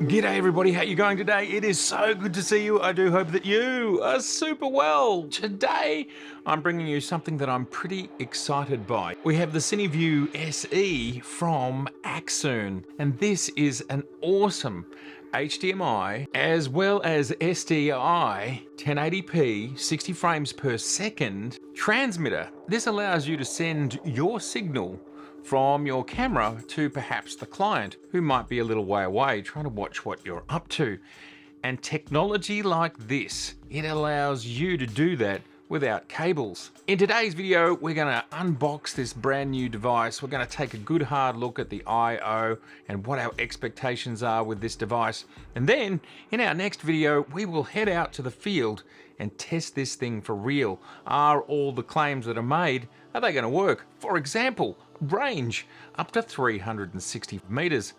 G'day everybody, how you going today? It is so good to see you. I do hope that you are super well. Today, I'm bringing you something that I'm pretty excited by. We have the CineView SE from Axoon, and this is an awesome HDMI as well as SDI 1080p 60 frames per second transmitter. This allows you to send your signal from your camera to perhaps the client who might be a little way away trying to watch what you're up to. And technology like this, it allows you to do that without cables. In today's video, we're going to unbox this brand new device. We're going to take a good hard look at the I/O and what our expectations are with this device. And then in our next video, we will head out to the field and test this thing for real. Are all the claims that are made, are they going to work? For example, range up to 360 meters.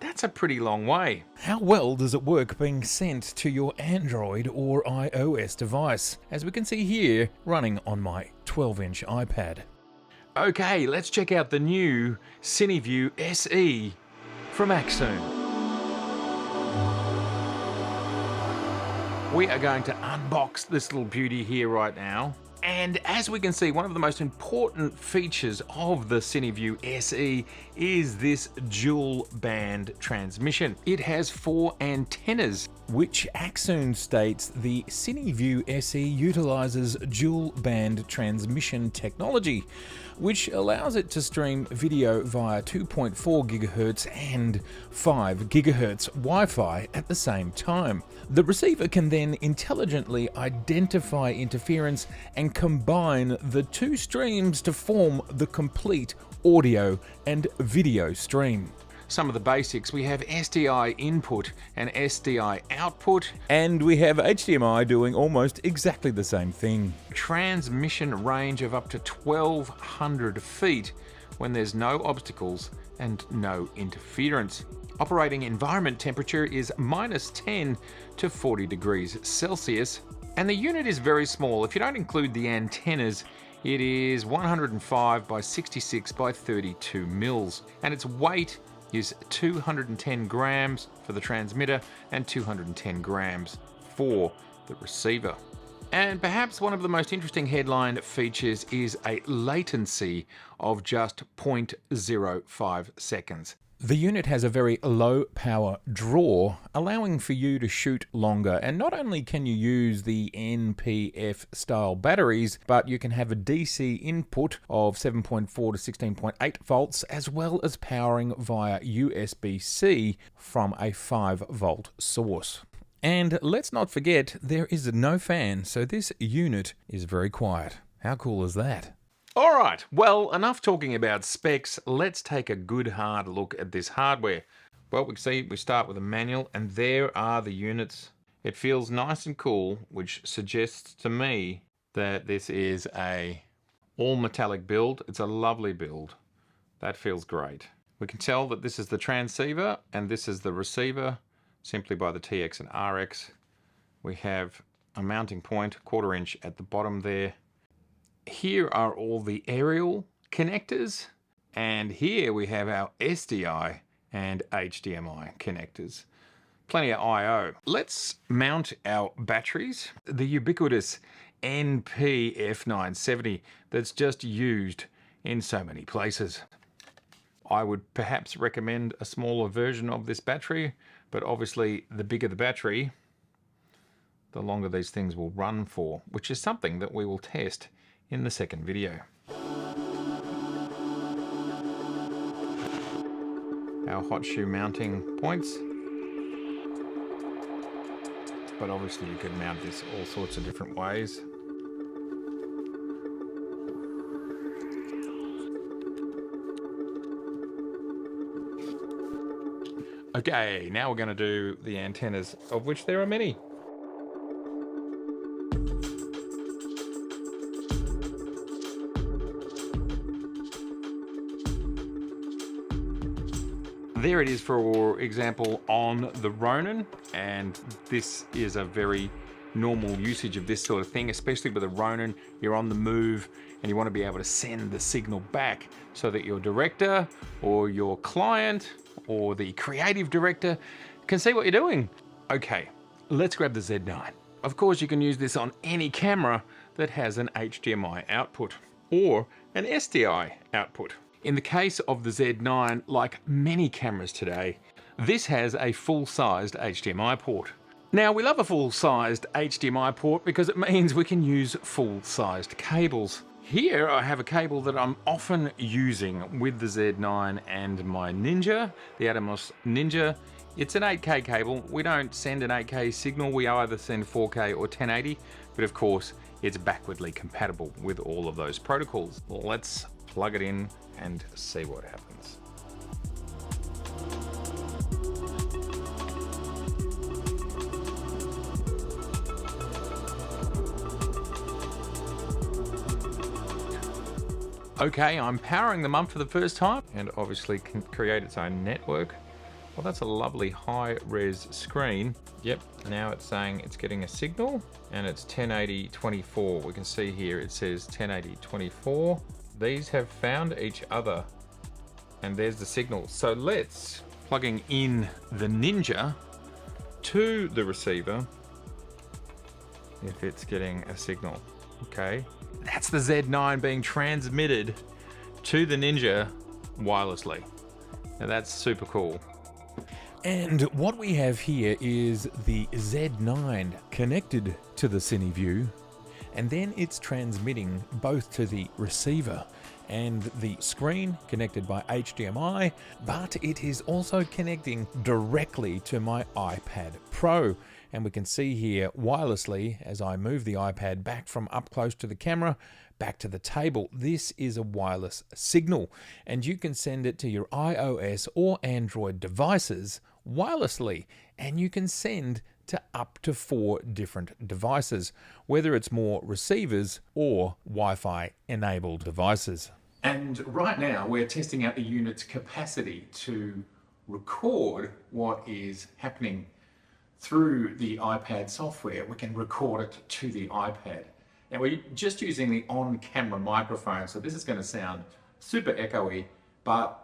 That's a pretty long way. How well does it work being sent to your Android or iOS device? As we can see here, running on my 12-inch iPad. Okay, let's check out the new CineView SE from Axoon. We are going to unbox this little beauty here right now. And as we can see, one of the most important features of the CineView SE is this dual band transmission. It has 4 antennas, which Axoon states the CineView SE utilizes dual band transmission technology, which allows it to stream video via 2.4 GHz and 5 GHz Wi-Fi at the same time. The receiver can then intelligently identify interference and combine the two streams to form the complete audio and video stream. Some of the basics: we have SDI input and SDI output, and we have HDMI doing almost exactly the same thing. Transmission range of up to 1200 feet when there's no obstacles and no interference. Operating environment temperature is -10 to 40 degrees Celsius, and the unit is very small. If you don't include the antennas, it is 105 by 66 by 32 mils, and its weight is 210 grams for the transmitter and 210 grams for the receiver. And perhaps one of the most interesting headline features is a latency of just 0.05 seconds. The unit has a very low power draw, allowing for you to shoot longer. And not only can you use the NPF style batteries, but you can have a DC input of 7.4 to 16.8 volts, as well as powering via USB-C from a 5 volt source. And let's not forget, there is no fan, so this unit is very quiet. How cool is that? All right, well, enough talking about specs. Let's take a good hard look at this hardware. Well, we can see we start with a manual, and there are the units. It feels nice and cool, which suggests to me that this is a all metallic build. It's a lovely build. That feels great. We can tell that this is the transceiver and this is the receiver, simply by the TX and RX. We have a mounting point, 1/4 inch at the bottom there. Here are all the aerial connectors, and here we have our SDI and HDMI connectors. Plenty of I/O. Let's mount our batteries. The ubiquitous NP-F970 that's just used in so many places. I would perhaps recommend a smaller version of this battery, but obviously the bigger the battery, the longer these things will run for, which is something that we will test in the second video. Our hot shoe mounting points, but obviously you could mount this all sorts of different ways. Okay, now we're going to do the antennas, of which there are many. There it is, for example, on the Ronin, and this is a very normal usage of this sort of thing, especially with a Ronin. You're on the move and you want to be able to send the signal back so that your director or your client or the creative director can see what you're doing. Okay, let's grab the Z9. Of course, you can use this on any camera that has an HDMI output or an SDI output. In the case of the Z9, like many cameras today, this has a full-sized HDMI port. Now, we love a full-sized HDMI port because it means we can use full-sized cables. Here I have a cable that I'm often using with the Z9 and my Ninja, the Atomos Ninja. It's an 8K cable. We don't send an 8K signal, we either send 4K or 1080, but of course it's backwardly compatible with all of those protocols. Let's plug it in and see what happens. Okay, I'm powering them up for the first time and obviously can create its own network. Well, that's a lovely high-res screen. Yep, now it's saying it's getting a signal and it's 1080-24. We can see here it says 1080-24. These have found each other and there's the signal. So let's plugging in the Ninja to the receiver if it's getting a signal. Okay, that's the Z9 being transmitted to the Ninja wirelessly. Now that's super cool. And what we have here is the Z9 connected to the CineView, and then it's transmitting both to the receiver and the screen connected by HDMI, but it is also connecting directly to my iPad Pro. And we can see here wirelessly as I move the iPad back from up close to the camera, back to the table. This is a wireless signal, and you can send it to your iOS or Android devices wirelessly, and you can send to up to 4 different devices, whether it's more receivers or Wi-Fi enabled devices. And right now we're testing out the unit's capacity to record what is happening through the iPad software. We can record it to the iPad. Now we're just using the on-camera microphone, so this is going to sound super echoey, but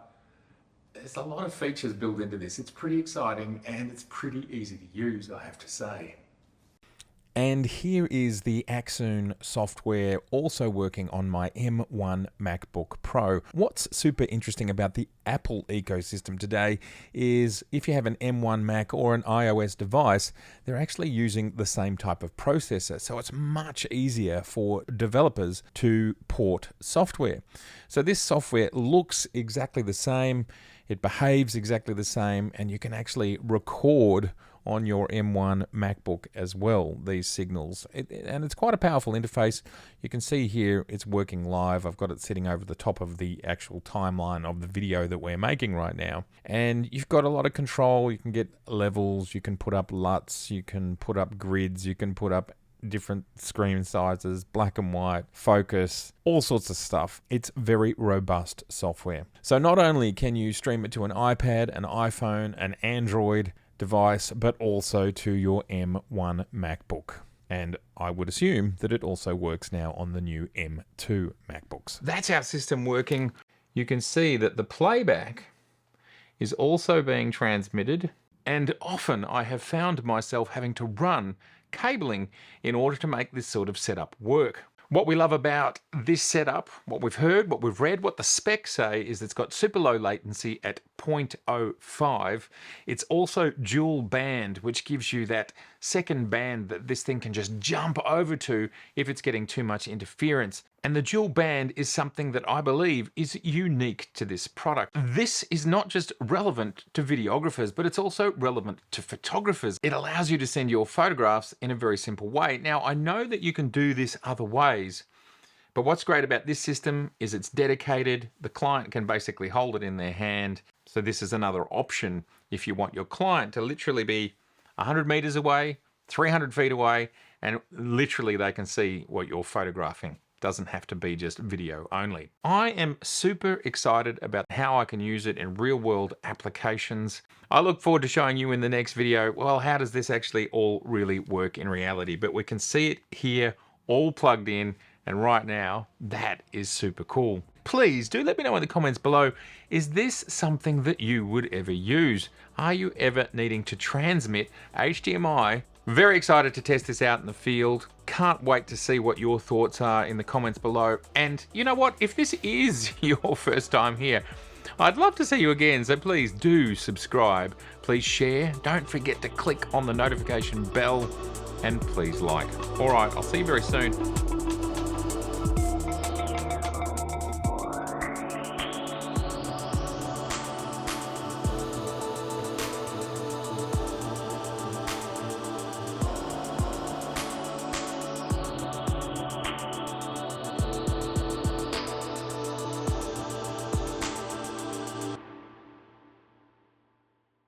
there's a lot of features built into this. It's pretty exciting and it's pretty easy to use, I have to say. And here is the Axoon software also working on my M1 MacBook Pro. What's super interesting about the Apple ecosystem today is if you have an M1 Mac or an iOS device, they're actually using the same type of processor. So it's much easier for developers to port software. So this software looks exactly the same, it behaves exactly the same, and you can actually record on your M1 MacBook as well, these signals. And it's quite a powerful interface. You can see here it's working live. I've got it sitting over the top of the actual timeline of the video that we're making right now. And you've got a lot of control. You can get levels, you can put up LUTs, you can put up grids, you can put up different screen sizes, black and white, focus, all sorts of stuff. It's very robust software. So not only can you stream it to an iPad, an iPhone, an Android device, but also to your M1 MacBook. And I would assume that it also works now on the new M2 MacBooks. That's our system working. You can see that the playback is also being transmitted, and often I have found myself having to run cabling in order to make this sort of setup work. What we love about this setup, what we've heard, what we've read, what the specs say is it's got super low latency at 0.05. It's also dual band, which gives you that second band that this thing can just jump over to if it's getting too much interference. And the dual band is something that I believe is unique to this product. This is not just relevant to videographers, but it's also relevant to photographers. It allows you to send your photographs in a very simple way. Now, I know that you can do this other ways, but what's great about this system is it's dedicated. The client can basically hold it in their hand. So this is another option if you want your client to literally be 100 meters away, 300 feet away, and literally they can see what you're photographing. Doesn't have to be just video only. I am super excited about how I can use it in real world applications. I look forward to showing you in the next video, well, how does this actually all really work in reality? But we can see it here all plugged in, and right now that is super cool. Please do let me know in the comments below, is this something that you would ever use? Are you ever needing to transmit HDMI? Very excited to test this out in the field. Can't wait to see what your thoughts are in the comments below. And you know what? If this is your first time here, I'd love to see you again, so please do subscribe. Please share. Don't forget to click on the notification bell. And please like. All right, I'll see you very soon.